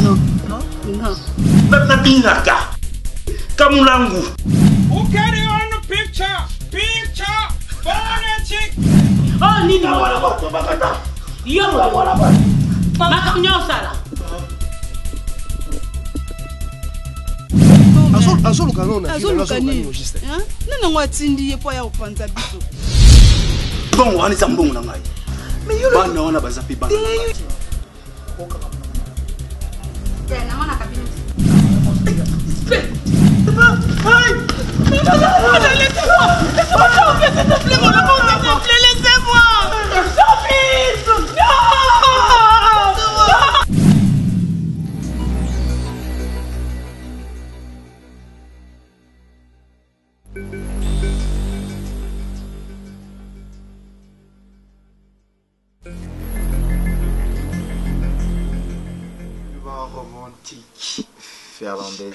Non. Même la binaka. Kamulangu. Who carry on the picture? Politic. Oh, Nini. Yo. Makarnyo sala. Bon, on est en bon là. Mais yo là, on a pas zappé pas. Romantique, finlandaise.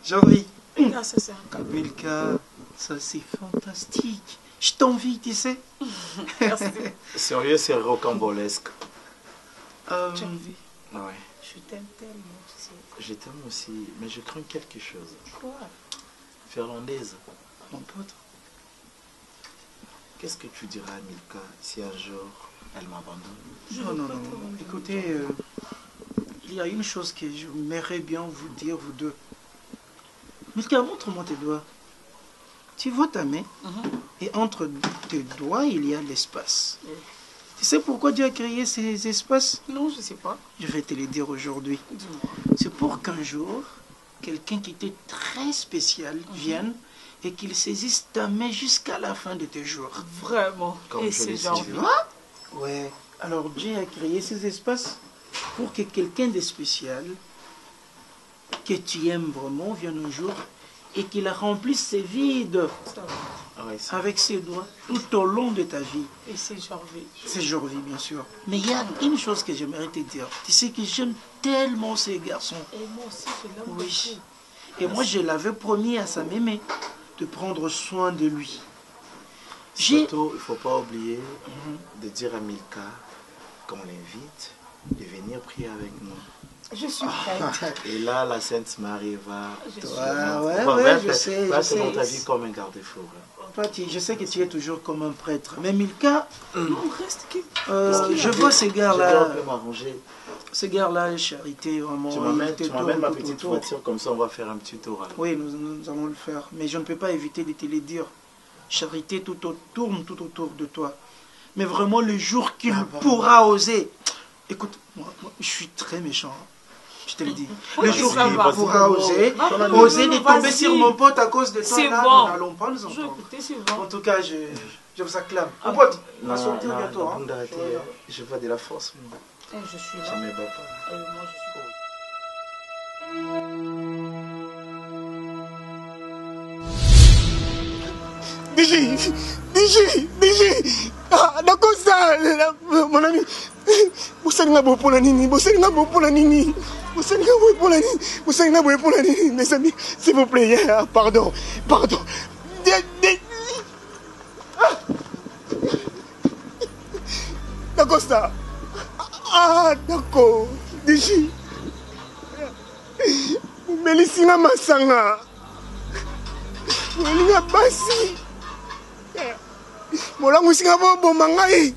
Jean-Louis. Milka, ça c'est fantastique. Je t'envie, tu sais. Merci. Sérieux, c'est rocambolesque. Tu as envie? Ouais. Je t'aime tellement, tu sais. Je t'aime aussi, mais je crains quelque chose. Quoi? Finlandaise, mon pote. Qu'est-ce que tu diras à Milka si un jour elle m'abandonne? Non. Écoutez, il y a une chose que j'aimerais bien vous dire, vous deux. Milka, montre-moi tes doigts. Tu vois ta main, et entre tes doigts, il y a l'espace. Tu sais pourquoi Dieu a créé ces espaces? Non, je sais pas. Je vais te le dire aujourd'hui. C'est pour qu'un jour, quelqu'un qui était très spécial vienne et qu'il saisisse ta main jusqu'à la fin de tes jours. Vraiment. Comme Et je c'est l'ai genre. dit. Tu vois? Ouais. Alors Dieu a créé ces espaces pour que quelqu'un de spécial, que tu aimes vraiment, vienne un jour et qu'il remplisse ses vides Ah ouais, c'est- avec ses doigts tout au long de ta vie. Et c'est genre. C'est Jorvi, bien sûr. Mais il y a une chose que j'aimerais te dire. Tu sais que j'aime tellement ces garçons. Et moi aussi, je l'aime Oui. beaucoup. Et moi, je l'avais promis à sa mémé de prendre soin de lui. Surtout, il ne faut pas oublier de dire à Milka qu'on l'invite de venir prier avec nous. Je suis prête. Et là, la Sainte Marie va... Je suis Ouais, je sais. Va Je selon ta sais. vie comme un garde-fou. Toi, je sais que tu es toujours comme un prêtre. Mais Milka, Non, reste qui? je vois ces Je gars-là. peux m'arranger. Ces gars-là, Charité, vraiment. Tu ils m'amènes te ma tournent petite autour. voiture, comme ça on va faire un petit tour. Alors. Oui, nous allons le faire. Mais je ne peux pas éviter de te le dire. Charité tourne tout autour de toi. Mais vraiment, le jour qu'il pourra oser. Écoute, moi, je suis très méchant. Je te le dis. Le jour qu'il pourra oser de tomber sur mon pote à cause de toi, C'est là, bon. nous n'allons pas nous Je vais entendre. écouter, c'est bon. En tout cas, je vous acclame. Mon pote, on va Non, sortir non, bientôt. non, Hein. bon d'arrêter, je vois de la force. Moi. Et je suis là. Ça me bat pas. Et moi, je suis là. DG. Ah, d'accord ça, mon ami. Bosalinga bopona nini? Mes amis, s'il vous plaît, pardon. D'accord ça. Ah, d'accord. DG. Melisina masanga. Melinga basi. Molangu singa bo mangai.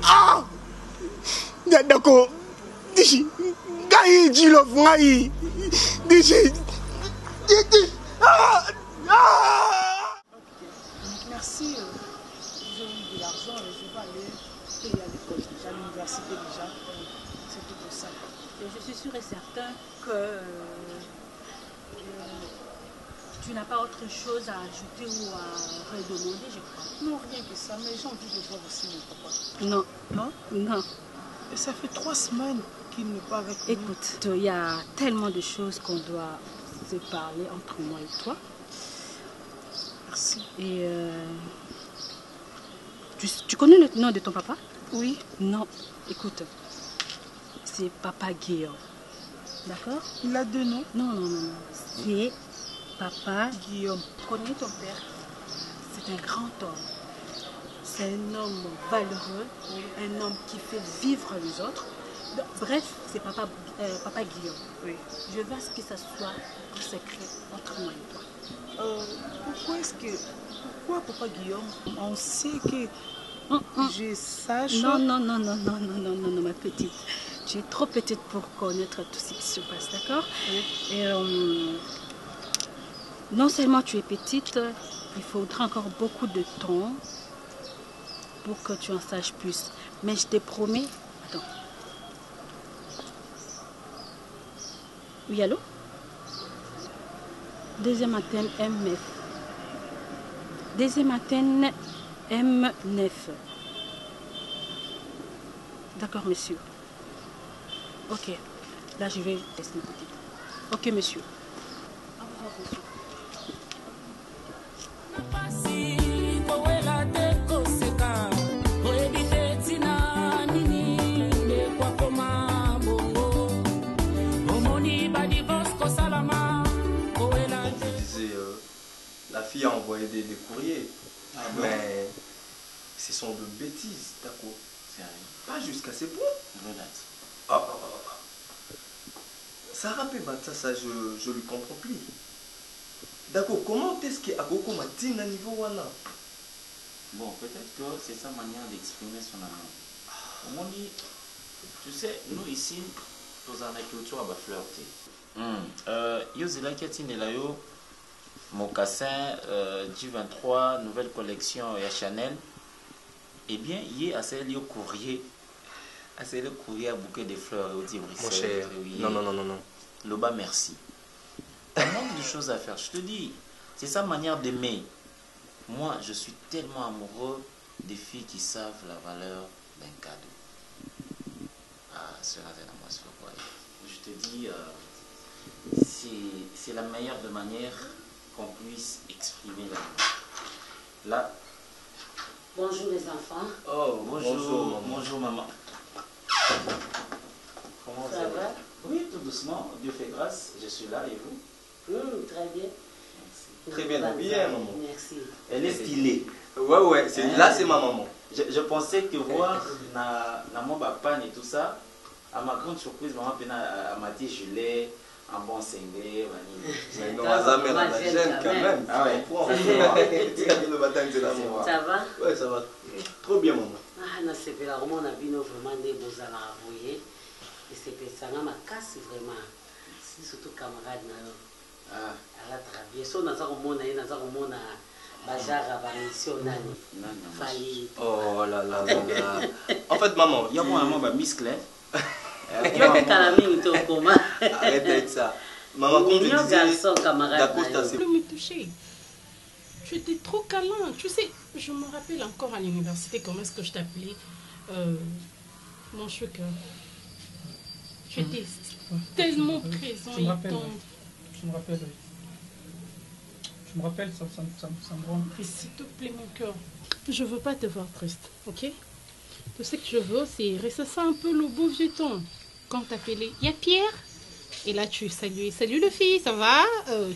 Ah! D'accord. Dishi. Gai jilov ngai. Dishi. Ah! Merci. J'ai eu de l'argent et je vais aller payer à l'école déjà, à l'université déjà. C'est tout pour ça. Et je suis sûre et certain que tu n'as pas autre chose à ajouter ou à redemander, je crois. Non, rien que ça, mais j'ai envie de voir aussi mon papa. Non. Et ça fait 3 semaines qu'il n'est pas avec nous. Écoute, il y a tellement de choses qu'on doit se parler entre moi et toi. Merci. Et tu connais le nom de ton papa? Oui. Non, écoute, c'est Papa Guillaume. D'accord? Il a 2 noms. Non. C'est Papa Guillaume. Tu connais ton père? C'est un grand homme. c'est un homme valeureux, un homme qui fait vivre les autres. Bref, c'est papa Guillaume. Oui. Je veux que ça soit un secret entre moi et toi. Pourquoi papa Guillaume? On sait que je sache. Non, ma petite. Tu es trop petite pour connaître tout ce qui se passe, d'accord? Oui. Et non seulement tu es petite, il faudra encore beaucoup de temps pour que tu en saches plus. Mais je te promets... Attends. Oui, allô? Deuxième antenne M9. Deuxième antenne M9. D'accord, monsieur. Ok. Là, je vais laisser une petite. Ok, monsieur. Au revoir, monsieur. La fille a envoyé des courriers, mais ce sont de bêtises, d'accord? Pas jusqu'à ces points. Ça rappelle ça, je lui comprends plus. D'accord, comment est-ce que Agoko m'a dit à niveau wana? Bon, peut-être que c'est sa manière d'exprimer son amour. On dit, tu sais, nous ici, dans la culture, on va flirter. Yo zela kiatine la yo mocassin J23 nouvelle collection à Chanel. Eh bien, il y a assez de courrier. Assez de courrier à bouquet de fleurs au Bruxelles. Mon cher, non. Loba, merci. Il manque de choses à faire. Je te dis, c'est sa manière d'aimer. Moi, je suis tellement amoureux des filles qui savent la valeur d'un cadeau. Ah, cela c'est moi, je te dis, c'est la meilleure de manière qu'on puisse exprimer l'amour. Là. Bonjour les enfants. Oh, bonjour maman. Comment ça va? Oui, tout doucement. Dieu fait grâce. Je suis là et vous? Très bien. Merci. Très bien habillée, maman. Merci. Elle est stylée. Ouais, là c'est ma maman. Je pensais que voir la mon papa et tout ça, à ma grande surprise, maman m'a dit je l'ai en bon cinglé. Mais non, la mère la gêne quand même. Ah ouais. Ça va? Ouais, ça va. Trop bien, maman. Ah, non, c'est la roman a bien vraiment des beaux à envoyer. Et c'est ça ma casse vraiment. C'est surtout camarade na. Ah, elle a travaillé. So na za romona Bajara va mission nani. Failli. Oh là. En fait, maman, il y a mon maman musclé. Tu vas faire comment? Arrête avec ça. Maman, comme tu disais, d'Acosta, c'est plus me toucher. Tu étais trop câlin. Tu sais, je me rappelle encore à l'université comment est-ce que je t'appelais mon choucœur. Tu étais tellement présent et tendre. Je me rappelle, ça me rend triste. S'il te plaît, mon cœur, je veux pas te voir triste, ok? Tout ce que je veux, c'est rester ça un peu le beau vieux temps. Quand t'appelais, il y a Pierre. Et là, tu saluais. Salut le fils, ça va?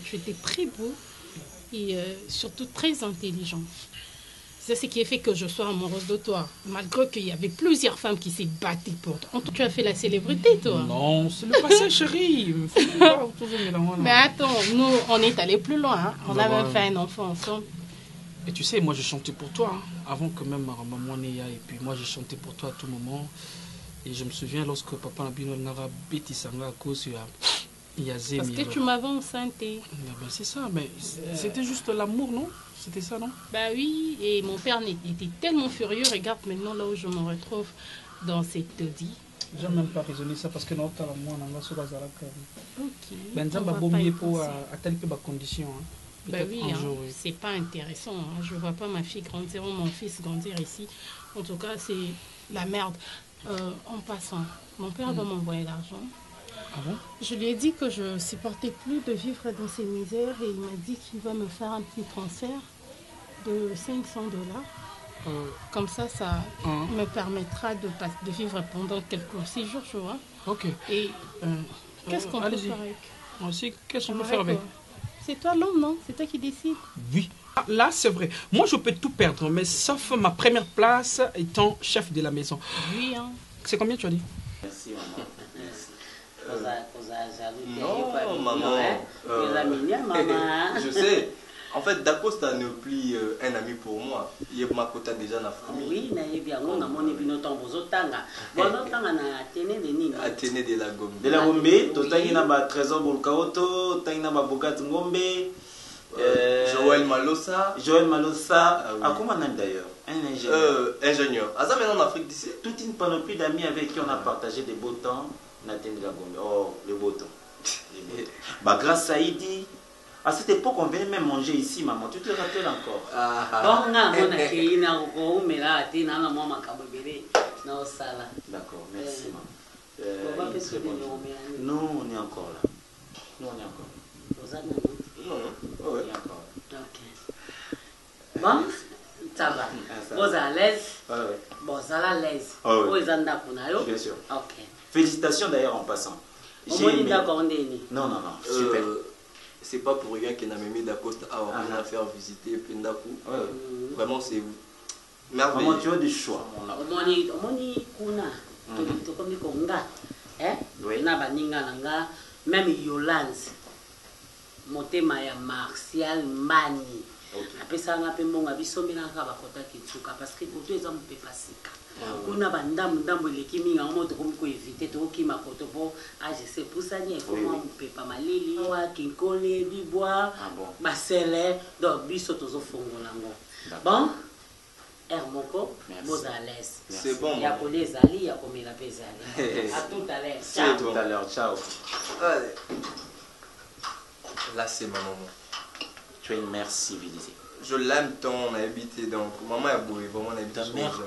Tu étais très beau et surtout très intelligent. C'est ce qui a fait que je sois amoureuse de toi. Malgré qu'il y avait plusieurs femmes qui s'est battues pour toi. Tu as fait la célébrité, toi. Non, c'est le passé, chérie. Mais attends, nous, on est allés plus loin. Hein. On a même fait un enfant ensemble. Et tu sais, moi, j'ai chanté pour toi. Hein, avant que même ma maman n'ait. Et puis moi, j'ai chanté pour toi à tout moment. Et je me souviens lorsque papa Nabino n'avait bêti Sanga à cause il y a Zémi. Parce que tu m'avais enceinte. Ben, c'est ça, mais c'était juste l'amour, non? C'était ça, non? Bah oui, et mon père était tellement furieux. Regarde maintenant là où je me retrouve dans cette taudis. Je n'ai même pas raisonné ça parce que notre moi, on a sur la Zaraka. Ok. Ben, ça va bomber pour à telle que ma condition. Bah oui, hein, c'est pas intéressant. Hein. Je ne vois pas ma fille grandir ou mon fils grandir ici. En tout cas, c'est la merde. En passant, mon père va m'envoyer l'argent. Ah bon? Je lui ai dit que je ne supportais plus de vivre dans ces misères et il m'a dit qu'il va me faire un petit transfert de $500. Comme ça me permettra de vivre pendant quelques 6 jours, tu vois. Ok. Et qu'est-ce qu'on peut faire avec? Moi aussi, qu'est-ce qu'on peut faire avec? C'est toi l'homme, non? C'est toi qui décides. Oui, Là, c'est vrai. Moi, je peux tout perdre, mais sauf ma première place étant chef de la maison. Oui, hein. C'est combien tu as dit? Merci, maman. Non, maman. Je sais. En fait, Dacosta n'est plus un ami pour moi. Il est ma quota déjà dans la famille. Oui, mais bien, on a mon épino tambozo tanga. Bon, tanga na Athénée de Nini. Athénée de la Gombe. De la Gombe, totangi na ba trésor bolkaoto, tangi na ba Bogati Ngombe. Joël Malossa. Joël Malossa. Ah, oui. À comment on aime d'ailleurs? Un ingénieur. Ingénieur. Ah, ça maintenant en Afrique d'ici. Toute une panoplie d'amis avec qui on a partagé des beaux temps. Nathan de la Gombe. Oh, les beaux temps. Bah, grâce à Idi. À cette époque, on venait même manger ici, maman. Tu te rappelles encore? D'accord, merci, maman. Nous, on est encore là. Nous, on est encore là. Non, non. Ouais. On est encore là. Ok. Bon, ça va. Vous à l'aise? Ouais. Bon, ça à l'aise. Ah ouais. Bien sûr. Ok. Félicitations d'ailleurs en passant. Non, super. C'est pas pour rien qu'il a mis Dacosta à faire visiter Pendaku. Vraiment, c'est merveilleux. Maman, tu as du choix. Même Yolande, motema ya Martial Mani. Après ça, on a fait mon avis sur la parce que pour deux ans, on peut pas on a bandam les kimi en mode comme quoi éviter tout qui m'a coté pour je sais pour ça il faut on peut pas malili wa kinkole bibois basele donc biso tozo fongola ngo bon Hermoko vous à l'aise c'est bon il y a pour les alliés il y a comme la pesale à tout à l'heure ciao tout à l'heure ciao là c'est ma maman. Tu es une mère civilisée. Je l'aime tant, on a habité donc maman a beau vraiment on a habité. Ta mère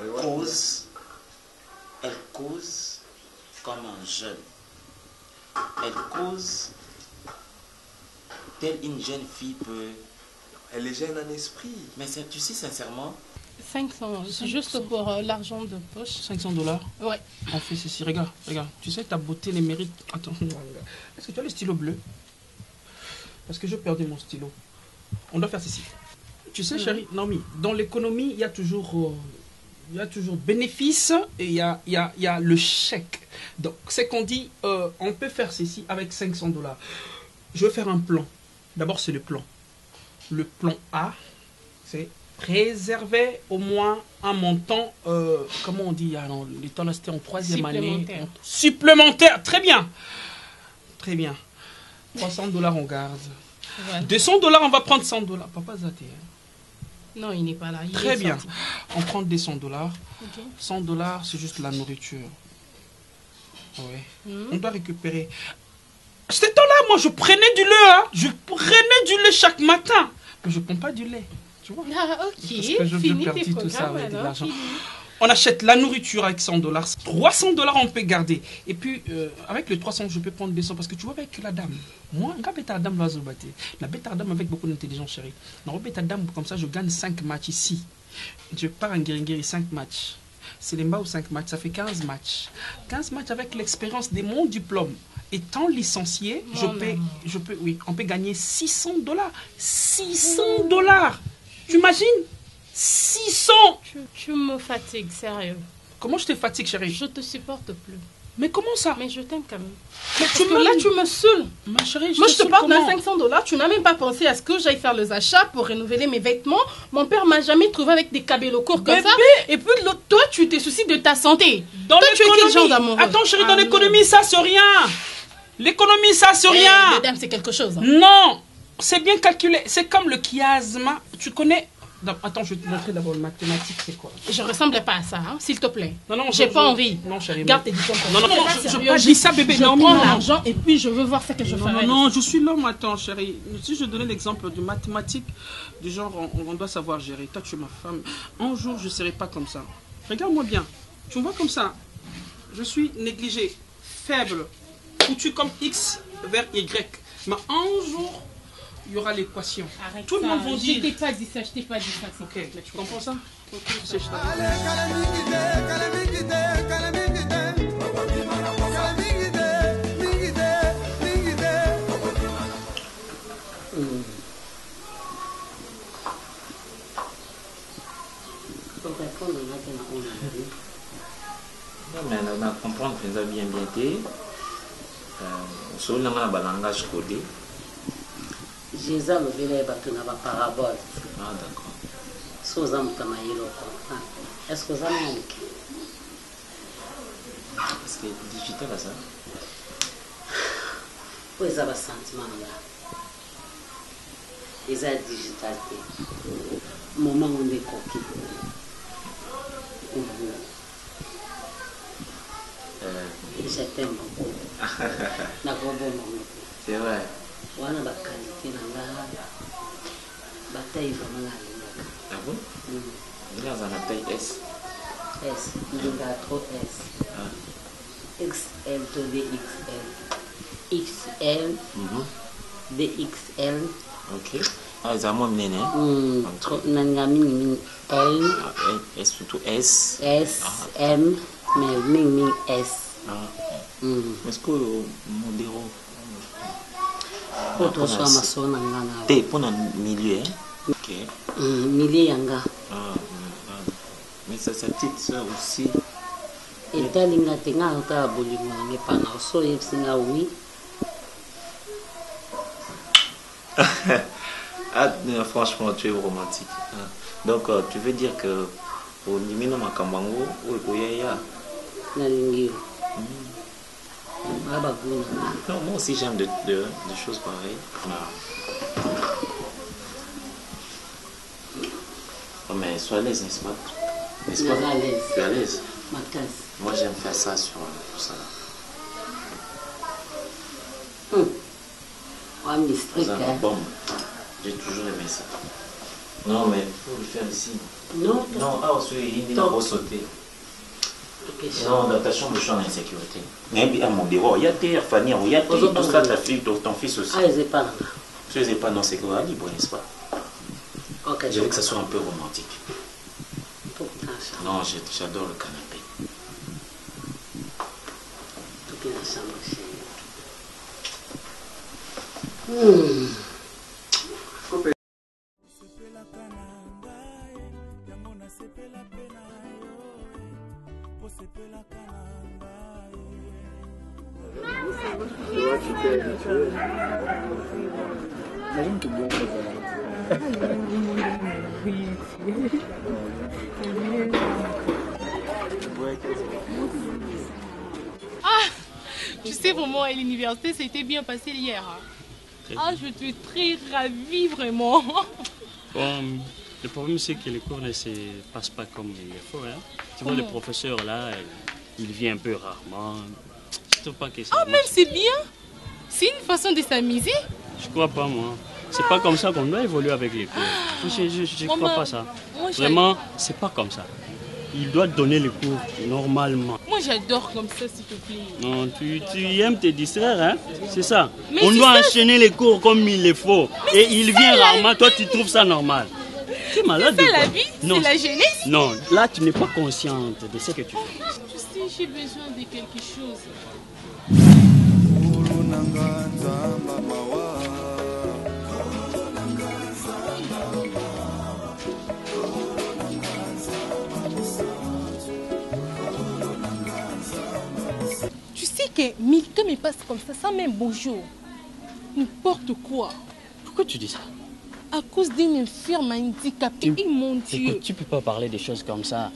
cause comme un jeune. Elle cause telle une jeune fille peut. Elle est jeune en esprit. Mais tu sais sincèrement. 500, c'est juste pour l'argent de poche. $500. Ouais. On fait ceci, regarde. Tu sais, ta beauté les mérite. Attends, est-ce que tu as le stylo bleu? Parce que je perdais mon stylo. On doit faire ceci. Tu sais, chérie, Naomi, dans l'économie, il y a toujours bénéfice et il y a le chèque. Donc, c'est qu'on dit, on peut faire ceci avec $500. Je vais faire un plan. D'abord, c'est le plan. Le plan A, c'est préserver au moins un montant, comment on dit, l'état là, c'était en 3e année. Supplémentaire. Très bien. $300, on garde. Ouais. $200, on va prendre $100. Papa Zaté. Non, il n'est pas là. Très bien. On prend des $100. Okay. $100, c'est juste la nourriture. Ouais. On doit récupérer. Ce temps-là, moi, je prenais du lait. Hein. Je prenais du lait chaque matin. Mais je ne prends pas du lait. Tu vois? Ah, ok. Parce que je veux perdre tout ça avec de l'argent. On achète la nourriture avec $100. $300, on peut garder. Et puis, avec les 300, je peux prendre des 100. Parce que tu vois, avec la dame, moi, quand la dame va se battre, la bête dame avec beaucoup d'intelligence, chérie. Non, bête dame, comme ça, je gagne 5 matchs ici. Je pars en guéri 5 matchs. C'est les ou 5 matchs, ça fait 15 matchs. 15 matchs avec l'expérience de mon diplôme. Étant licencié, on peut gagner $600. $600. Tu imagines? 600. Tu me fatigues, sérieux. Comment je te fatigue, chérie? Je te supporte plus. Mais comment ça? Mais je t'aime quand même. Mais parce que là, tu me saoules. Ma chérie, moi, je te parle d'un $500. Tu n'as même pas pensé à ce que j'aille faire les achats pour renouveler mes vêtements. Mon père m'a jamais trouvé avec des cabellos courts comme ça. Et puis, toi, tu te soucies de ta santé. Dans toi, tu es quel genre d'amoureux? Attends, chérie, dans l'économie, ça, c'est rien. L'économie, ça, c'est rien. Madame, c'est quelque chose. Hein. Non, c'est bien calculé. C'est comme le chiasma. Tu connais... Attends, je vais te montrer d'abord le mathématique, c'est quoi? Je ressemble pas à ça, hein, s'il te plaît. Non, j'ai pas envie. Non, chérie. Garde tes diplômes. Non, je dis ça, bébé. Je prends l'argent et puis je veux voir ce que je ferai. Non, je suis l'homme, attends, chérie. Si je donnais l'exemple de mathématiques, du genre, on doit savoir gérer. Toi, tu es ma femme. Un jour, je ne serai pas comme ça. Regarde-moi bien. Tu me vois comme ça. Je suis négligé, faible, foutu comme X vers Y. Mais un jour... il y aura l'équation. Tout le monde va dire. Je t'ai pas dit ça, Ok, mais tu comprends ça? Ok, na comprendre penza bien te osolo nanga na balangage codé. Jésus alobela ye bato na baparabole. Ah d'accord. So oza moto ya mayele okomprendre. Est-ce que oza na moke? Parce que digital à ça. Po eza basentiment na nga eza digital te moment ngo nde ekoki. Je t'aime beaucoup. C'est vrai. Wana bakalite na nga bataille vraiment nalingaka. Ah bon? Nga aza na taille S. S nalingaka trop S. XL to DXL. XL DXL. Ok. Ah, eza mwa minene. Nalingaka mingi L. S surtout S. S M mais mingi S. Est-ce que modéro po toswa masolo na nga na te mpona milieu ok milieu yanga mais sa petite soeur aussi etalinga te nga otala bolingo nange pana oso oyebisi nga wi franchement tu es romantique donc tu veux dire que ondimi na makambo yango oyeya nalingi yo. Non, moi aussi j'aime des choses pareilles. Oh, mais sois à l'aise, n'est-ce pas? N'est-ce pas? Tu es à l'aise? Moi j'aime faire ça sur ça. Bon, j'ai toujours aimé ça. Non, mais pour le faire ici. Non, il n'a pas sauté. Non, dans ta chambre, je suis en insécurité. Mais il y a mon bureau, il y a tes familles, il y a tout ça, ta fille, ton fils aussi. Ah, ils n'ont pas. Tu les ai pas dans ces cas libre, n'est-ce pas? Ok. Je veux que ça soit un peu romantique. Non, j'adore le canapé. Tout est dans la chambre chez Ah, tu sais vraiment à l'université, c'était bien passé hier. Ah, je suis très ravie vraiment. Bon, le problème c'est que les cours ne se passent pas comme il faut. Hein. Tu vois, le professeur là, il vient un peu rarement. Je trouve pas que ça. Ah, même c'est bien. C'est une façon de s'amuser. Je crois pas moi. C'est pas comme ça qu'on doit évoluer avec les cours. Je crois pas ça. Vraiment, c'est pas comme ça. Il doit donner les cours normalement. Moi j'adore comme ça, s'il te plaît. Non, tu aimes te distraire, hein? C'est ça. Mais on doit ça... enchaîner les cours comme il le faut. Mais et il vient rarement, toi tu trouves ça normal. Tu es malade. C'est ça la vie? C'est la jeunesse? Non, là tu n'es pas consciente de ce que tu fais. Tu sais, j'ai besoin de quelque chose. Tu sais que Milton me passe comme ça, sans même bonjour. N'importe quoi. Pourquoi tu dis ça? À cause d'une infirme handicapée. Et mon Dieu. Écoute, tu peux pas parler des choses comme ça.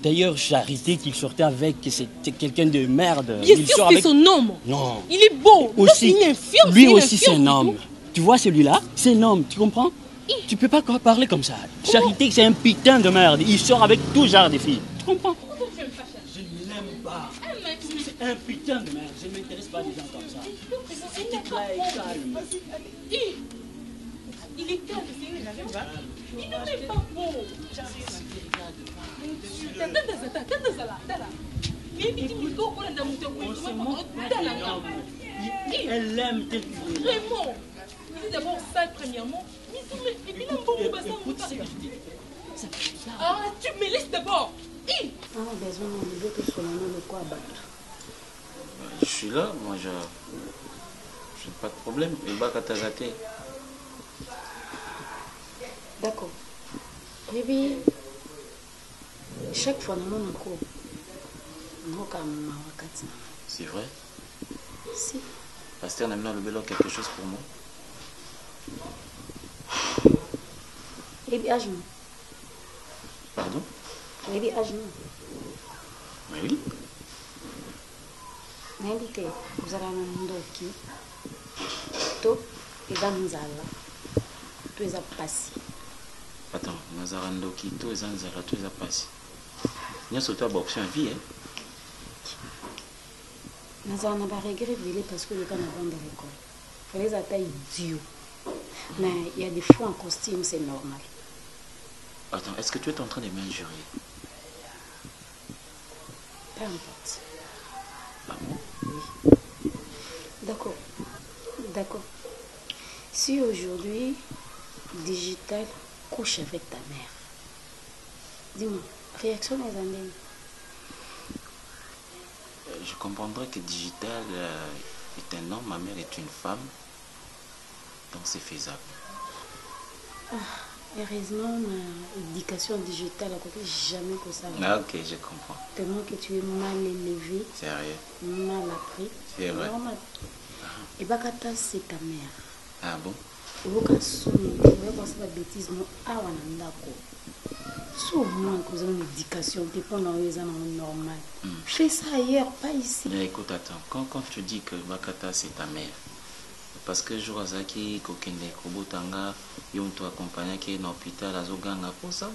D'ailleurs, Charité qu'il sortait avec, c'était quelqu'un de merde. Bien sûr, c'est son homme. Non. Il est beau. Aussi, une infirme, lui aussi, c'est un homme. Tu vois celui-là? C'est un homme, tu comprends? Tu peux pas parler comme ça. Charité, c'est un putain de merde. Il sort avec tout genre de filles. Tu comprends? Je ne l'aime pas. C'est un putain de merde. Je ne m'intéresse pas des gens comme ça. S'il te plaît, calme. Il est calme, c'est une arrive. Il n'est pas beau. Elle l'aime tel qu'il est. Vraiment. Il est d'abord sale, premièrement. Et puis, il a un bon bassin. Ah, tu me laisses d'abord. Je suis là, moi je n'ai pas de problème. Il va katazaté. D'accord. Oui, chaque fois dans mon cours, C'est vrai? Si. Pasteur n'a le quelque chose pour moi. Et bien, âge. Pardon? Et bien, âge. Oui. N'indique, vous allez un doki. Tout et dans nous allons. Tout est passé. Attends, nous allons doki, tout est dans tout est passé. Nous sommes surtout à option vie, hein? Nous avons pas regretté parce que le temps avant de l'école. Il fallait attaquer idiot. Mais il y a des fois en costume, c'est normal. Attends, est-ce que tu es en train de m'injurer? Peu importe. Ah bon? Oui. D'accord. D'accord. Si aujourd'hui, Digital couche avec ta mère, dis-moi, réaction des années. Je comprendrais que Digital est un homme, ma mère est une femme. Donc c'est faisable. Heureusement, ma éducation digitale à côté, jamais que ça. Ah ok, je comprends. Tellement que tu es mal élevé. Sérieux? Mal appris. C'est vrai. Normal. Et Bakata, c'est ta mère. Ah bon? Tu vas passer la bêtise, non? Ah, on a souvent, quand on a une éducation, tu prends dans les ans normal. Fais ça ailleurs, pas ici. Mais écoute, attends, quand tu dis que Bakata c'est ta mère, parce que je vois qui kokende kobotanga yon to accompagner qui dans l'hôpital azoganga pour ça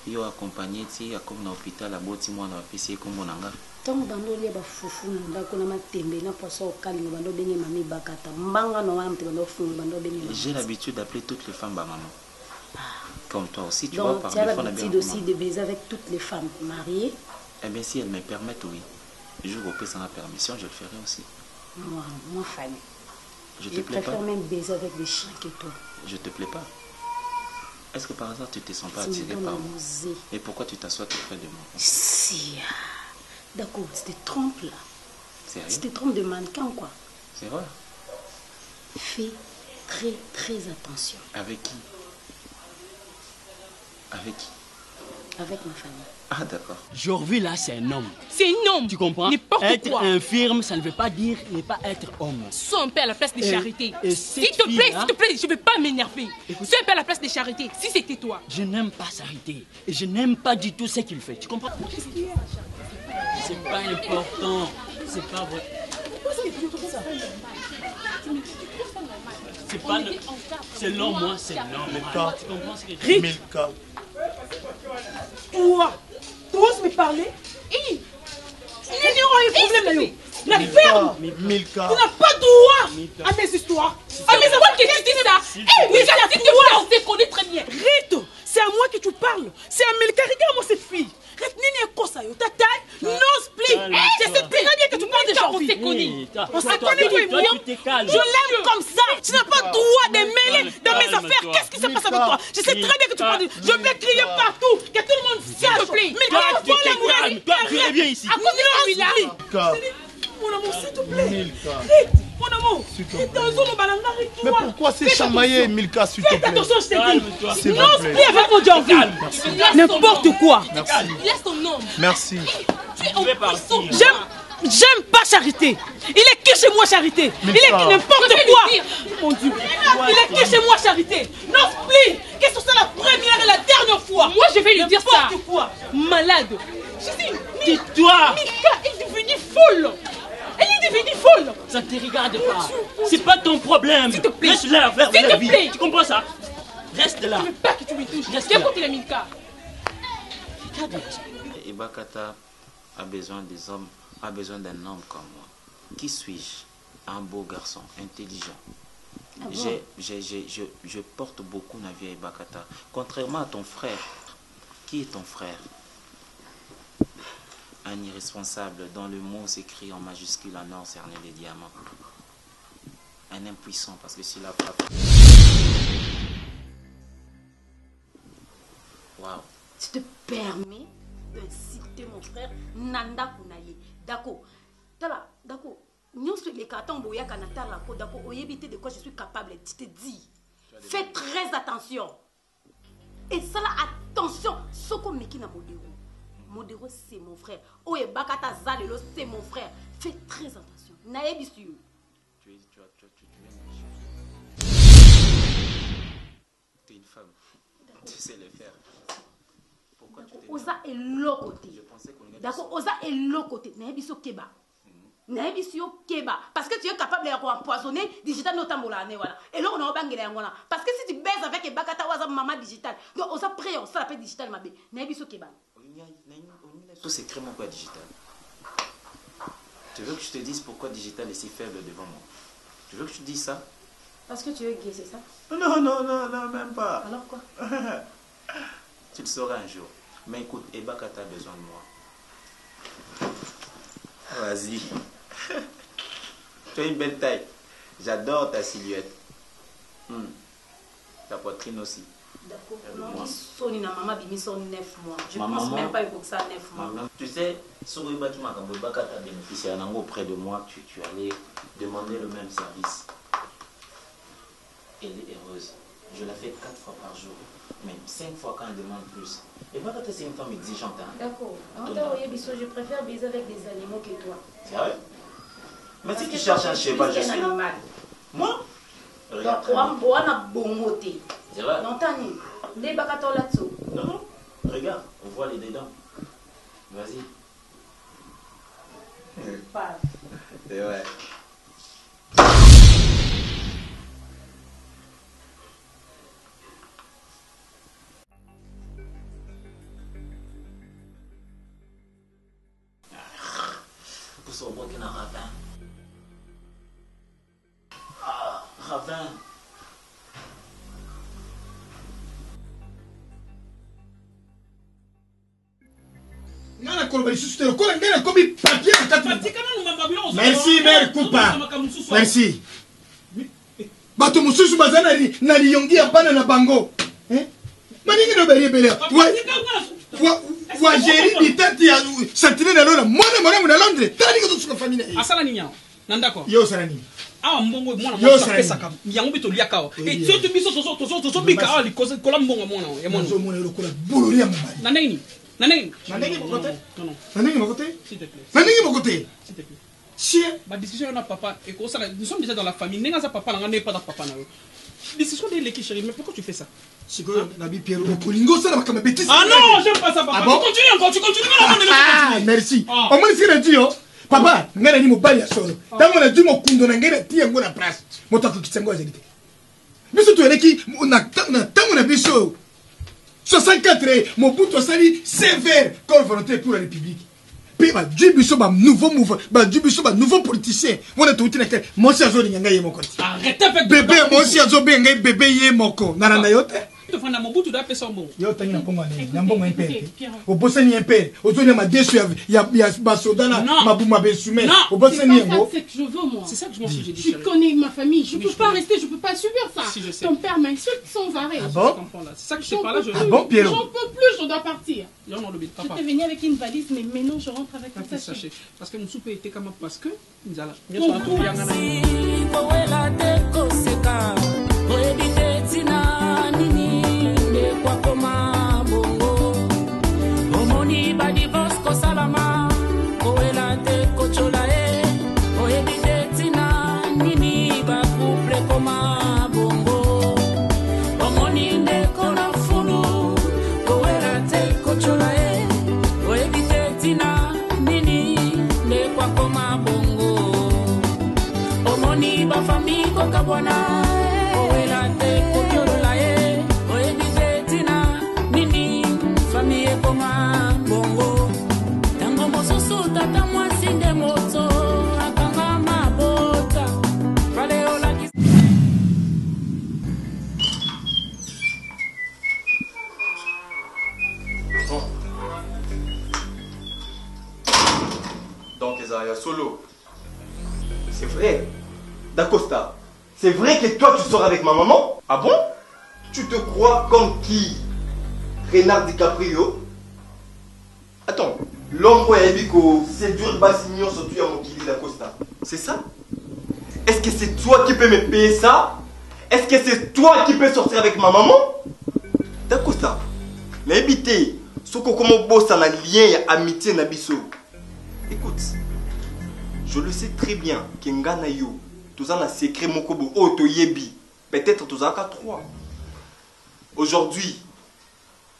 yo accompagner ti comme dans l'hôpital aboti mwana wa pesi kombo nanga tant bando lia ba fufu ndako na matembe na poso okali bando benye mami Bakata mbanga no amte bando fufu bando benye. J'ai l'habitude d'appeler toutes les femmes ba maman. Comme toi aussi, tu donc, vois, par tu as l'habitude aussi de baiser avec toutes les femmes mariées. Eh bien, si elles me permettent, oui. Le jour où sans la permission, je le ferai aussi. Moi, Fanny. Je préfère pas même baiser avec des chiens que toi. Je te plais pas? Est-ce que par hasard, tu te sens pas attiré par moi? Et pourquoi tu t'assois tout près de moi? Si. D'accord, tu te trompes là. Sérieux? Tu te trompes de mannequin, quoi. C'est vrai? Fais très, très attention. Avec qui? Avec qui? Avec ma famille. Ah d'accord. Jorvi là c'est un homme. C'est un homme. Tu comprends? N'importe être quoi. infirme, ça ne veut pas dire ne pas être homme. Sois un peu à la place des charités. S'il cette te plaît, fille-là- s'il te plaît, je ne veux pas m'énerver. Sois un peu à la place des charités. Si c'était toi. Je n'aime pas Charité. Et je n'aime pas du tout ce qu'il fait. Tu comprends? C'est pas important. C'est pas vrai. C'est pas le... Selon moi, c'est normal. Tu comprends ce que je dis? Milka. Toi, tu oses me parler? Il y a un problème là. La ferme. Milka. Tu n'as pas droit à mes histoires. À mes histoires que tu dis ça. Eh, mais j'ai dit toi. On te connaît très bien. Rite, c'est à moi que tu parles. C'est à Milka. Regarde-moi cette fille. Rite, Nini est quoi ça? Ta taille, non split. Je sais très bien que tu parles de gens. On se connaît. On se connaît, toi et moi. Je l'aime comme ça. Tu n'as pas droit de mêler dans mes affaires. Qu'est-ce qui se passe avec toi? Je sais très bien que tu parles de... Je vais crier partout. Que tout le monde sache. S'il te plaît. Mais toi, l'amour, tu viens ici. À cause de celui-là. Mon amour, s'il te plaît. Rite, mon amour. Mais pourquoi c'est chamaillé, Milka, s'il te plaît? Faites attention, je t'ai dit. S'il Non vous plaît. split avec mon Jorvi. N'importe quoi. Merci. Laisse ton homme. Merci. J'aime pas Charité. Il est qui chez moi, Charité? Il est qui n'importe quoi. Mon Dieu. Il est qui chez moi, Charité? Non split. Qu'est-ce que c'est la première et la dernière fois? Moi, je vais lui dire ça. N'importe quoi. Malade. Tais-toi. Mika est devenue folle. Elle est devenue folle. Ça te regarde pas. C'est pas ton problème. S'il te plaît. Laisse-la faire S'il la te vie. plaît. Tu comprends ça? Reste là. Je veux pas que tu me touches. Reste Qu'est-ce là. que tu as, Mika? Et Bakata a besoin des hommes, a besoin d'un homme comme moi. Qui suis-je? Un beau garçon, intelligent. Ah bon? Je porte beaucoup la vie à Bakata. Contrairement à ton frère. Qui est ton frère? Un irresponsable dont le mot s'écrit en majuscule en or cerné des diamants. Un impuissant parce que s'il a frappé. Waouh. Tu te permets d'inciter mon frère Nanda Kounaye. D'accord. D'accord. Nous sommes les cartons Boya Kanata Lako. D'accord. Au éviter de quoi je suis capable. Tu te dis. Fais très attention. Et ça là, attention. Ce qu'on met qui n'a pas de Modéro, c'est mon frère. Oye Bakata Zalelo, c'est mon frère. Fais très attention. Naebisu. Tu es une femme. Tu sais le faire. Pourquoi tu t'es... Oza est l'autre côté. Je pensais qu'on est... D'accord, Oza est l'autre côté. Naebisu Keba. Naebisu Keba. Parce que tu es capable de empoisonner digital notamment là. Et là, on a bangé là. Parce que si tu baises avec Bakata Waza maman digital, donc Oza prêt, on s'appelle digital mabé. Naebisu Keba. Tout c'est crème quoi digital. Tu veux que je te dise pourquoi digital est si faible devant moi? Tu veux que je te dise ça? Parce que tu es gay, c'est ça? Non, même pas. Alors quoi? Tu le sauras un jour. Mais écoute, Ebakata a besoin de moi. Vas-y. Tu as une belle taille. J'adore ta silhouette. Ta poitrine aussi. D'accord. Maman bimi son 9 mois. Je pense même pas pour ça 9 mois. Tu sais, sur le bâtiment, quand Ebakata a bénéficié auprès de moi, tu allais demander le même service. Elle est heureuse. Je la fais 4 fois par jour. Même 5 fois quand elle demande plus. Et Bakata, c'est une femme exigeante. Hein? D'accord. Je préfère baiser avec des animaux que toi. Sérieux? Mais si tu cherches un cheval, je suis là. Moi? Donc, on a bon moté. C'est vrai? Non, t'as ni. Les Bakato là-dessous. Non. Regarde, on voit les dedans. Vas-y. Pas. C'est vrai. Pousse au bout d'un ravin. Ah, ravin. Merci, mère Coupa. Merci. Bato mususu bazana na liyongi ya bana na bango. Maningi no beri bele. Wa geri bitati ya santine na lona. Mwana na Londres. Tani ko tusuka famille. Asala ninya. Nandako. Yo sala ni. Ah mbongo mwana mwana pesa ka. Yango bito liaka. Et tu biso so bika ali kola mbongo mwana. E mwana. Zo mwana lokola buluri ya mama. Naneni. Naneni mokote? Non. Naneni mokote? S'il te plaît. Naneni mokote? S'il te plaît. Chien. Ma discussion avec papa et nous sommes déjà dans la famille. N'est pas papa, n'est pas papa. Discussion de l'équipe chérie, mais pourquoi tu fais ça? Nabi Pierrot, Kolingo, ça va comme bêtise. Ah non, j'aime pas ça, papa. Tu continues. Ah, merci. Au moins, c'est le Dieu. Papa, ngana ni mobali ya solo. Tango na dimo kundo na ngena tia ngo na place. Motako kitsengo azalite. Biso to eleki na tango na biso. 64 Mobutu sali sévère comme volonté pour la République. Puis bah Djibiso bah nouveau mouvement, bah Djibiso bah nouveau politicien. On est tout na que moi si azo nyanga yemoko. Arrêtez avec bébé moi si azo benga bébé yemoko. Nana yote. Tu fais na Mobutu da pesa mbongo. Yo tani na pongo ne. Na mbongo impé. O bosani impé. O zoni ma desu ya basodana mabuma besume. O bosani yango. C'est que je veux moi. C'est ça que je m'en suis dit. Tu connais ma famille, je peux pas rester, je peux pas subir ça. Ton père m'insulte sans arrêt. Ah bon? C'est ça que je te parle là. Ah bon Pierrot? J'en peux plus, je dois partir. Je t'ai venu avec une valise, mais maintenant je rentre avec un sachet. Parce que mon soupe était comme parce que Nzala. Donc, Ezaria Solo, c'est vrai. D'Acosta, c'est vrai que toi tu sors avec ma maman? Ah bon? Tu te crois comme qui? Renard DiCaprio? Attends, l'homme où il séduire Bassignon surtout à mon kili d'Acosta. C'est ça? Est-ce que c'est toi qui peux me payer ça? Est-ce que c'est toi qui peux sortir avec ma maman? D'Acosta, mais évitez, Soko comment boss en a lien et amitié nabiso. Écoute, je le sais très bien que ngana yo, tous en a secret mokobo auto yebi. Peut-être tous en a 3. Aujourd'hui,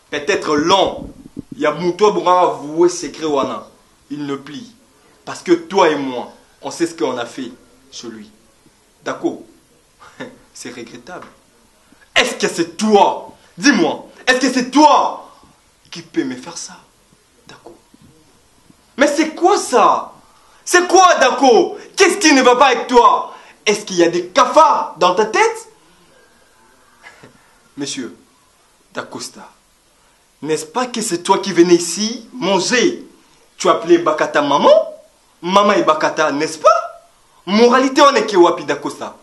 peut-être long, il y a Mouto pour avouer secret wana. Il ne plie. Parce que toi et moi, on sait ce qu'on a fait chez lui. D'accord? C'est regrettable. Est-ce que c'est toi? Dis-moi, est-ce que c'est toi qui peut me faire ça? D'accord. Mais c'est quoi ça? C'est quoi, d'accord? Qu'est-ce qui ne va pas avec toi? Est-ce qu'il y a des cafards dans ta tête? Monsieur Dacosta, n'est-ce pas que c'est toi qui venais ici manger? Tu as appelé Bakata maman? Maman et Bakata, n'est-ce pas? Moralité, on est que wapi Dacosta.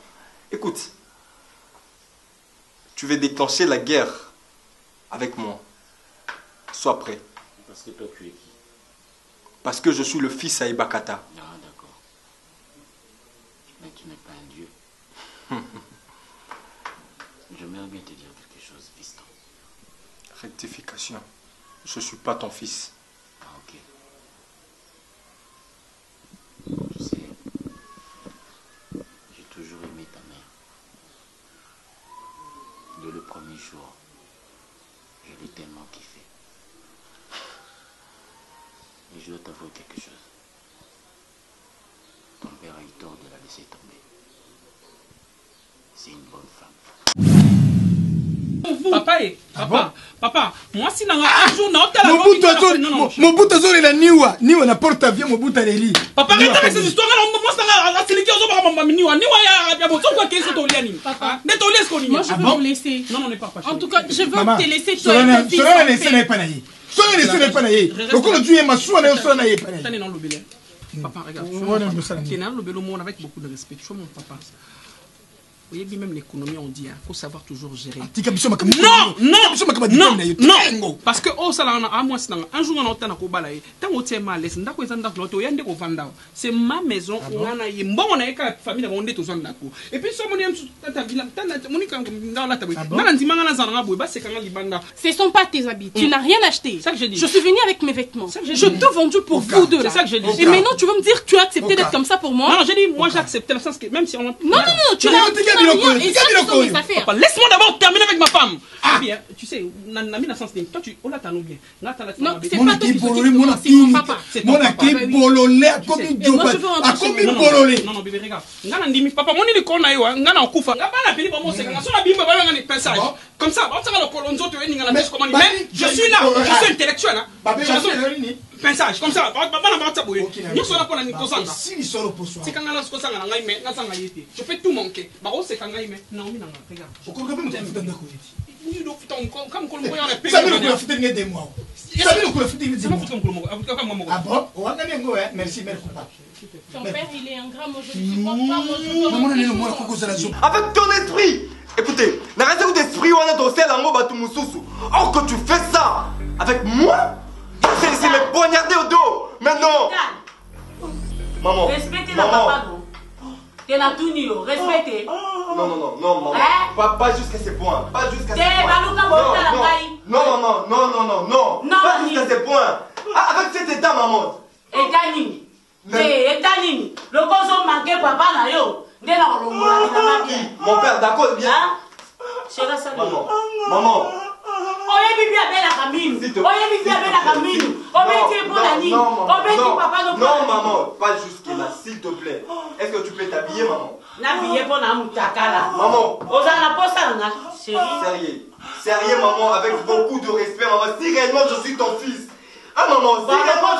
Écoute, tu veux déclencher la guerre avec moi. Sois prêt. Parce que toi, tu es qui? Parce que je suis le fils à Ibakata. Ah, d'accord. Mais tu n'es pas un dieu. J'aimerais bien te dire quelque chose, fiston. Rectification. Je ne suis pas ton fils. Ah, ok. Tu sais, j'ai toujours aimé ta mère. Dès le premier jour, je l'ai tellement kiffé. Et je dois t'avouer quelque chose. Ton père a eu tort de la laisser tomber. C'est une bonne femme. Papa, moi si un jour Mobutu azolela niwa na porte avion Mobutu aleli. Papa, arrête avec ces histoires là, moi ça a celui niwa ya bozo quoi qu'est-ce que tu lis ni. Ne to laisse qu'on y. Moi je veux vous laisser. Non, on n'est pas. En tout cas, je veux te laisser toi. Cela laisser n'est pas naïe. Cela laisser n'est pas naïe. Donc on dit ma soie na cela naïe pas naïe. T'as non le bélé. Papa, regarde. Tu es le bélé monde avec beaucoup de respect. Tu vois mon papa. Oui, même l'économie, on dit, il faut savoir toujours gérer. Non, parce que oh, ça là, un jour on a entendu qu'on balaye. Tant qu'on tient mal, c'est d'accord, c'est ma maison. On a une bonne famille, on est tous en d'accord. Et puis, ce sont pas tes habits. Tu n'as rien acheté. Je suis venue avec mes vêtements. Je tout vendu pour vous deux. Et maintenant, tu veux me dire que tu as accepté d'être comme ça pour moi? Non, j'ai dit, moi j'ai accepté, dans le sens que même si on. Non, tu n'as Papa, laisse-moi d'abord terminer avec ma femme. Bien, tu sais, Nami n'a sens toi tu on l'attend bien. Non, c'est pas toi qui mon papa. Mon aki bololé comme une joba. Comme une bololé. Non, bébé, regarde. Ngana ndimi papa, mon ni ko na yo, ngana okufa. Ngaba na pili ba mo se ngana so na bimba ba ngani pensage. Comme ça, on sera le colonzo tu es ngana mais comment mais je suis là, je suis intellectuel là. Pensage comme ça, papa na ba taboye. Nous sommes là pour la nikosanga. Si ni solo pour soi. C'est quand ngana skosanga ngai mais ngazanga yete. Je fais tout manquer. Ba o se kanga ime. Non, mi nanga, regarde. Je comprends pas me futa ndako yeti. Ni do futa comme kolombo ya na pe. Ça veut le futa ngé des mois. Ça veut le futa ngé des mois. Ah bon? On va gagner ngo merci papa. Ton père il est un grand, moi je ne supporte pas, avec ton esprit. Écoutez, n'arrêtez pas d'esprit on a ton sel en batu mususu. Or que tu fais ça avec moi, c'est me poignarder au dos. Mais non. Maman. Respectez la papa. T'es la tournure, respectez. Non, maman. Pas jusqu'à ce point. Pas jusqu'à ce point. Non. Pas jusqu'à ce point. Avec cet état, maman. État nini. État nini. Le gozo manqué papa na yo. Mon père, d'accord, bien. Maman. Oye bibi abela kaminu. Oye bibi abela kaminu. Obeti pona nini. Obeti papa no. Non maman, pas jusque là, s'il te plaît. Est-ce que tu peux t'habiller maman? N'habiller pona mutakala. Maman. Ozana posa na chérie. Sérieux maman, avec beaucoup de respect maman. Si réellement je suis ton fils. Ah maman, si réellement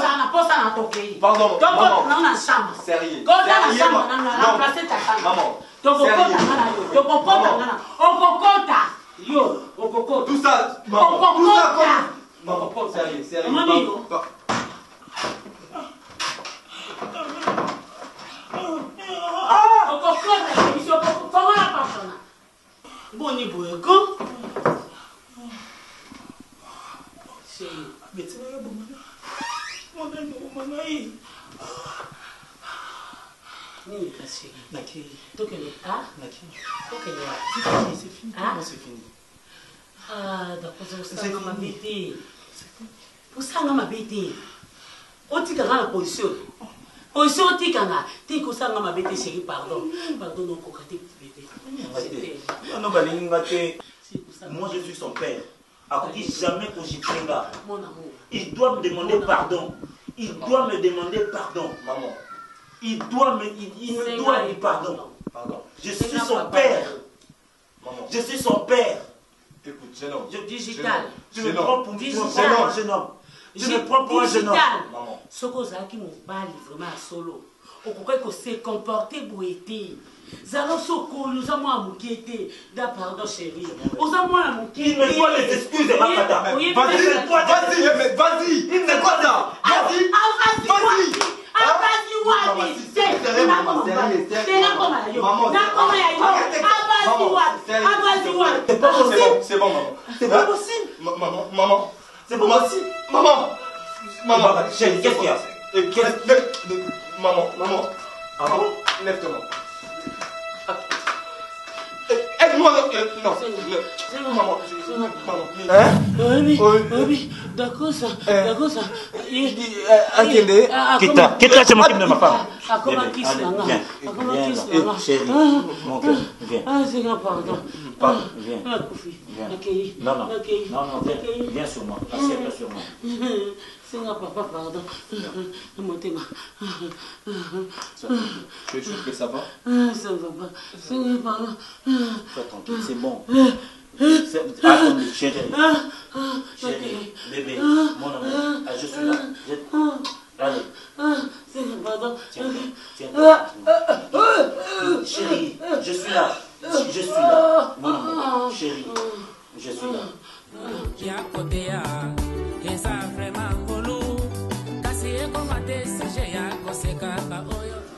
pardon, maman. Non na chambre. Sérieux. Quand dans la chambre, on a remplacé ta chambre. Maman. Yo, tout ça, maman, tout ça comme... Maman, sérieux. C'est fini. Ah, d'accord, c'est ça, maman, vite. osanga mabe te otikanga na position otikanga te kosanga mabe te chéri pardon okoka te non balinga te. Moi je suis son père. Akoki jamais que j'y prenga. Mon amour. Il doit me demander pardon. Il doit me demander pardon, maman. Il me doit lui pardon. Je suis son père. Je suis son père. Écoute, jeune homme. Digital. Tu me prends pour un jeune homme. Tu me prends pour un jeune homme. Maman. Ce que Zaki Moubali vraiment solo. Au contraire que se comporter boété. Zalo Soko, nous avons un mouquet. Pardon chérie. Nous avons un mouquet. Il me doit les excuses, Makata. Vas-y. C'est quoi ça? Vas-y. C'est bon, maman. C'est pas possible. Maman. C'est bon, maman. Chérie, qu'est-ce qu'il y a? Maman. Ah bon? Lève-toi. Aide-moi. Non. Maman. Oui. D'accord ça. Quitte, je m'occupe de ma femme. Viens, chérie. Mon cœur, viens. C'est grand pardon. Viens. Non, viens sur moi. Assieds-toi sur moi. C'est grand papa, pardon. Tu es sûr que ça va? Ça va pas. C'est grand pardon. Sois tranquille, c'est bon. Attends, chérie, bébé, mon amour, je suis là. Allez. C'est grand pardon. Tiens. Chérie, je suis là. Mon amour, chérie, je suis là.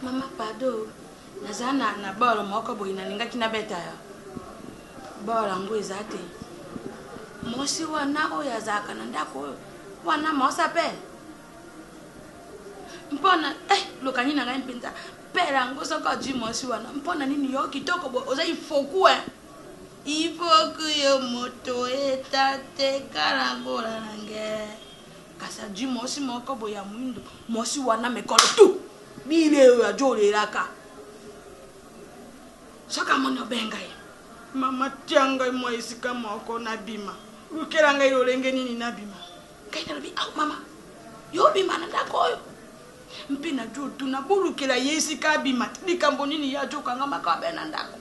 Mama pardon. Nazana na bolo moko boyi nalingaki na beta yo. Bolo ngo ezate. Mosi wana oyo azaka na ndako oyo. Wana mosa pe. Mpona lokani na ngai mpinza. Pera ngo soko ji mosi wana. Mpona nini yo kitoko bo oza ifoku Ifoku yo moto etate karangola nange. Kasa ji mosi moko boya muindo. Mosi wana mekolo tu. Bile yo ajole laka. Soka mono bengai. Mama tianga mo isika moko na bima. Lukelanga yo lenge nini na bima. Kaina bi au mama. Yo bima na ndako yo. Mpina tu tuna bulukela yesika bima. Likambo nini ya joka ngama ka bena ndako.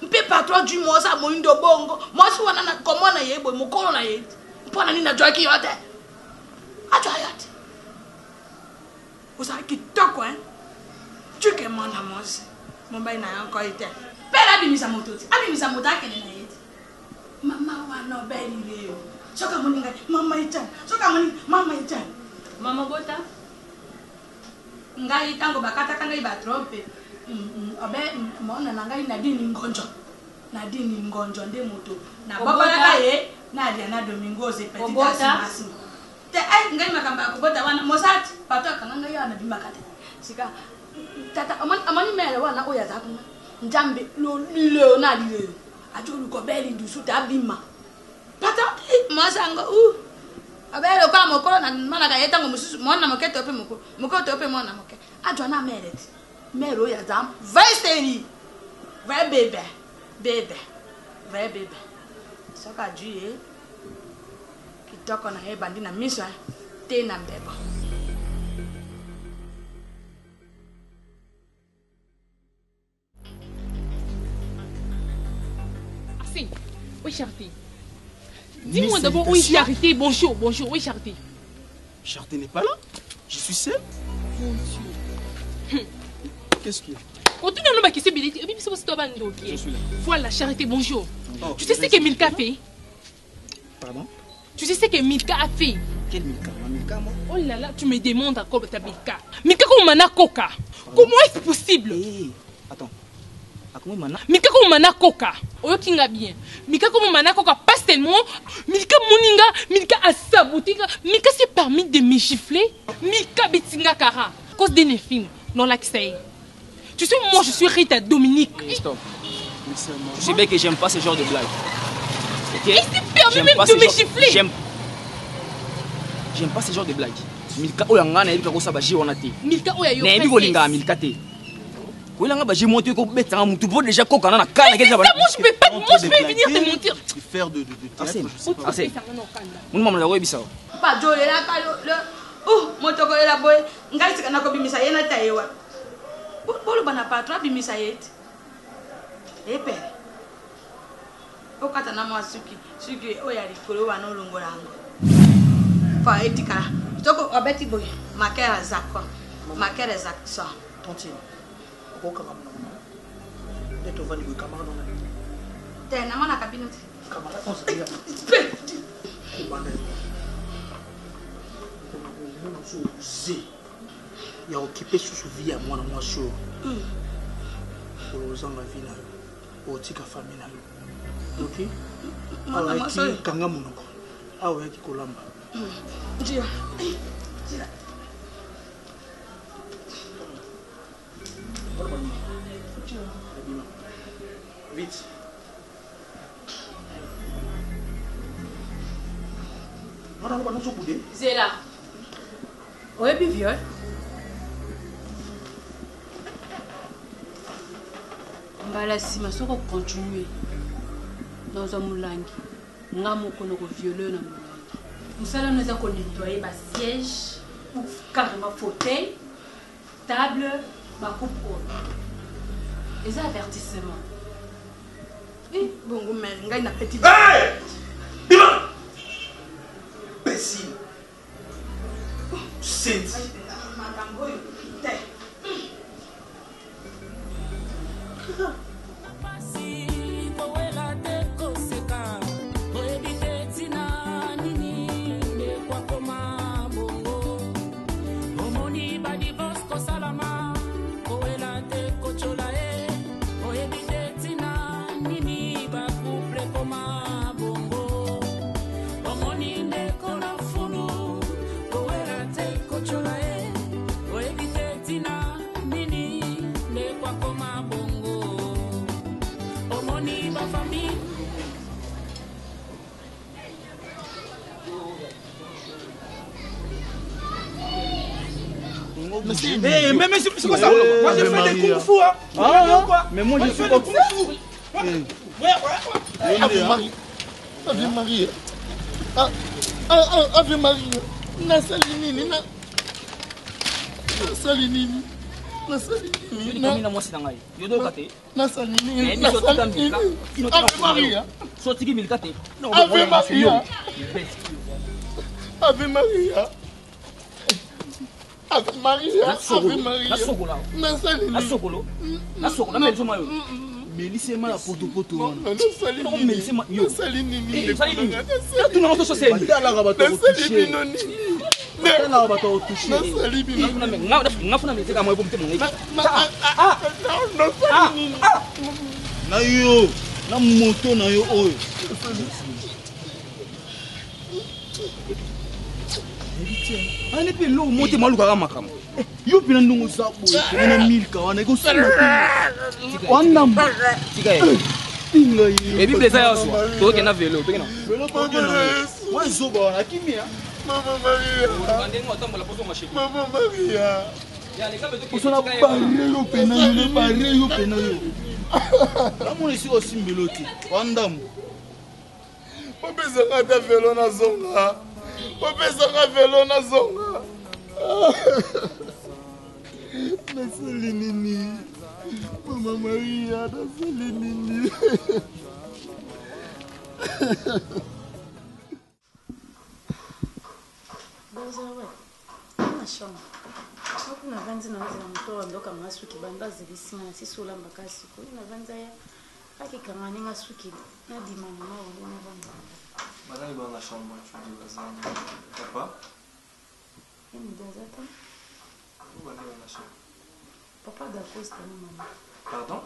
Mpe patron du moza moindo bongo. Mosi wana na komona yebo mukolo na yeti. Mpona nini na joki yote. Ajo yote. Usa kitoko Chuke mwana mosi. Mumbai na yanko ite. Pera bimisa mototi. Abimisa motake na yeti. Mama wana beli leo. Soka muninga mama ita. Mama ita. Mama bota. Ngai tango bakata kanga iba trompe. Abe mona nanga Nadine Ngonjo nde moto. Na baba na kaye na dia na Domingos petita simasi. Te ngai makamba kubota wana mosati pato kanga yana bimakata. Sika tata amani mele wana oya zakuna. Njambe lo na lile. Ajolu ko beli ndusu tabima. Pata masanga abelo kwa mokolo na mana ka yeta ngomususu mona moketo pe mokoto pe mona moke. Ajona meret. Mero ya zam vai seri. Vai bebe. Soka juye. Kitoko na heba ndina miswa tena mbeba. Oui, Charité. Dis-moi d'abord où est Charité. Bonjour, oui, Charité. Charité n'est pas là. Je suis seul. Mon Dieu. Qu'est-ce qu'il y a? Je suis là. Voilà, Charité, bonjour. Oh, tu sais ce que Milka fait? Pardon? Tu sais ce que Milka a fait? Quel Milka? Milka, moi? Oh là là, tu me demandes encore ta Milka. Milka comme mana coca. Comment est-ce possible? Attends. Milka comme mana coca. Oyo kinga bien. Milka comme mana coca. Pas tellement. Milka moninga. Milka a saboté. Milka s'est permis de me gifler. Milka betinga kara. Cause d'une film. Non l'accès. Tu sais, moi je suis Rita Dominique. Stop. Tu sais bien que j'aime pas ce genre de blague. Ok? Il s'est permis même de me gifler. J'aime pas ce genre de blagues. Milka oyanga na yebika ko sa baji wana te. Milka oya yo. Na yebi ko linga Milka te. Ko langa baji monter ko betanga mutu bo déjà ko kana na kala quelque chose. Moi je vais pas, moi je vais venir te mentir. Faire de théâtre, je sais pas. Assez. Mon maman la yebisa. Pa jole la ka le. Moto ko la boy. Ngai sika na ko bimisa yena tayewa. Bolo bana patron bimisa yet. Epe. Okata na mwasuki. Suki oya likolo wana olongola ngo. Fa etika. Toko obeti boy. Makera zakwa. Makera zakwa. Tontine. Okoka mamna. Neto vani go kamara na. Tena mwana kabinot. Kamara on sa ya. Bande. Il y a occupé sous ce vie à moi, moi, chaud. Pour les gens, la vie, là, au tika famille, là. Ok? Alors, qui kanga monoko? Ah, ouais, qui colamba. Dia. Dia. Vite. On va nous souder. Zéla. Ouais, puis vieux. Mbala sima soko continuer dans un moulangi. Nga moko no ko violer na moulangi. Musala nous a ko nettoyer ba siège ou carrément fauteuil, table, ba coupe haut. Les avertissements. Eh, bongo mère, nga na petit. Hey! Bima! Imbécile. Sainte. Mais c'est quoi ça? Moi j'ai fait des kung fu, hein. Mais moi je suis comme kung fu. Ave Marie. Ave Marie. Ave Marie. Nasali nini na. Nasali nini. Nasali nini. Na moi c'est ngai. Yo do kate. Nasali nini. Mais Nasali nini. Ave Marie. Sotiki Milka te. Ave Marie. Ave Marie. Ave Maria, Ave Maria. La sogola. La sogolo. La sogola. Mais moi. Mais lycée mal à poto. Non, mais c'est moi. Yo. Salinini. Salinini. Tu n'as pas saucé. La rabato. Salinini. La rabato touché. Salinini. Nga funa meteka moi pour me témoigner. Non, Salinini. Na yo, na moto na yo oyo. Ane pe lo monte maluka kama kama. Yo pina ndungu zabo. Ina milka wana iko sima. Wana tika ye. Tinga ye. E bible za yaso. To ke na velo, to ke na. Velo pa na. Wa zoba wana kimia. Mama Maria. Bande ngo tambola poso mashi. Mama Maria. Ya le kabe to ke. Osona barrero pena yo, barrero pena yo. La mon ici aussi meloti. Wandamu. Popeza ngata velo na zonga. Popeza ngata velo na zonga. Nasali nini. Mama Maria, nasali nini. Bonjour, ma chambre. Kuna vanzi na wazi na mtoa ndoka ngasuki banda zibisina na sisi ulamba kasi. Kuna vanza ya akikangani ngasuki na dimama na wona vanza. Madame est dans la chambre, tu dis Bazani. Papa? Il me dit ça. Où est la chambre? Papa d'Acosta, maman. Pardon?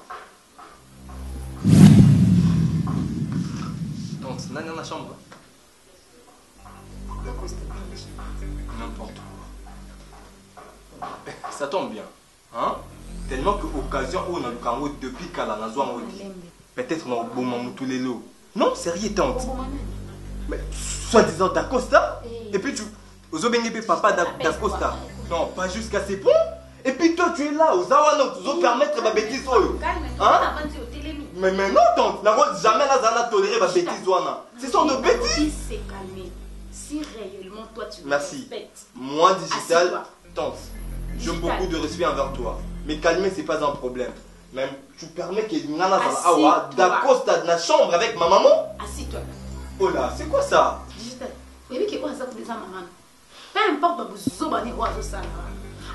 Donc, c'est dans la chambre? D'Acosta, n'importe quoi. Ça tombe bien. Hein? Tellement que l'occasion où on a le Congo depuis Kalanazwa, peut-être on a bon moment tous les lots. Non, c'est rien, tante. Mais soi-disant d'Acosta, et puis tu. Ozobengé papa d'Acosta. Non, pas jusqu'à ces points. Et puis toi, tu es là, aux Awana, tu vas permettre ma bêtise. Hein? Mais non, tante, jamais là, toléré ma bêtise. Ce sont nos bêtises. C'est calmé. Si réellement toi tu me merci. respectes. Moi, digital, tante, j'ai beaucoup de respect envers toi. Mais calmer, c'est pas un problème. Même, tu permets que Nana Awa d'Acosta dans la chambre avec ma maman. Assis-toi. Oh là, c'est quoi ça? Digital. Et oui, qu'est-ce que ça pour maman? Peu importe, vous avez ça.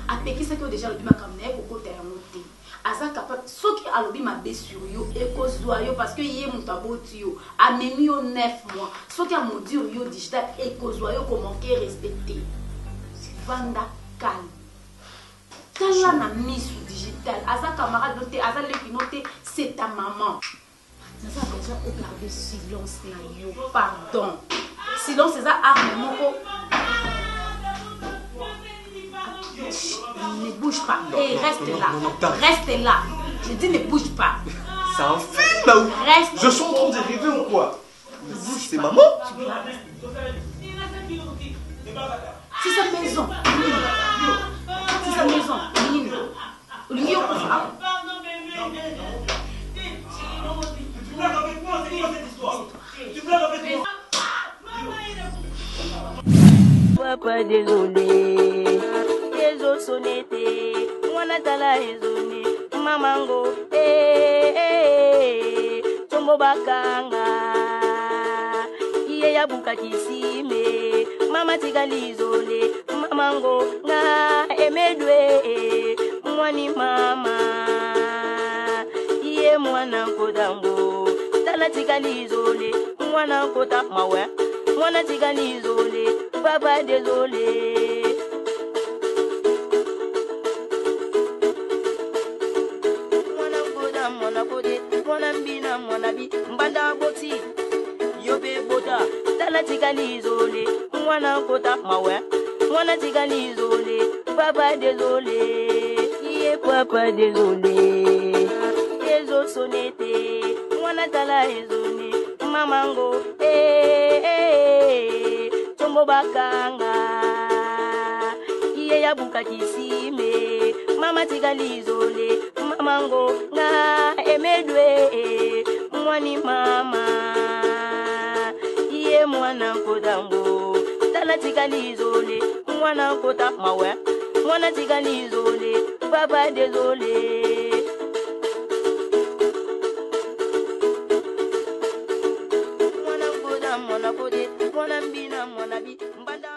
Après, qui c'est que déjà le bima kamne au côté à monter. Asa capable, ce qui a le bima sur yo, et cause yo parce que y est mon tabou yo, a même yo 9 mois. Ce qui a mon dire yo digital et cause yo comment qu'est respecté. C'est vanda calme. Quand là na mis sur digital, asa camarade noté, asa le qui noté, c'est ta maman. Nous avons déjà gardé silence na yo, pardon. Silence c'est ça arme mon. Ne bouge pas. Et reste là. Reste là. Je dis ne bouge pas. C'est un film là où reste. Je suis en train de rêver ou quoi? C'est maman? C'est sa maison. C'est sa maison. Papa désolé. Ezo sonete, mwana tala ezone, mamango, chombo bakanga, iye ya buka kisime, mama tikali izole, mamango, nga emedwe, mwani mama, iye mwana kodango, tala tikali izole, mwana kota mawe, mwana tikali izole, papa désolé. Mwanabi mbanda boti yobe bota tala tikali izole mwana kota mawe mwana tikali izole papa désolé iye papa désolé ezo sonete mwana tala ezone mamango chombo bakanga iye yabuka kisime mama tikali izole mamango nga emedwe mwani mama iye mwana kodango tala tikali izole mwana kota mawe mwana tikali izole papa désolé mwana koda mwana kode mwana mbina mwana bi mbanda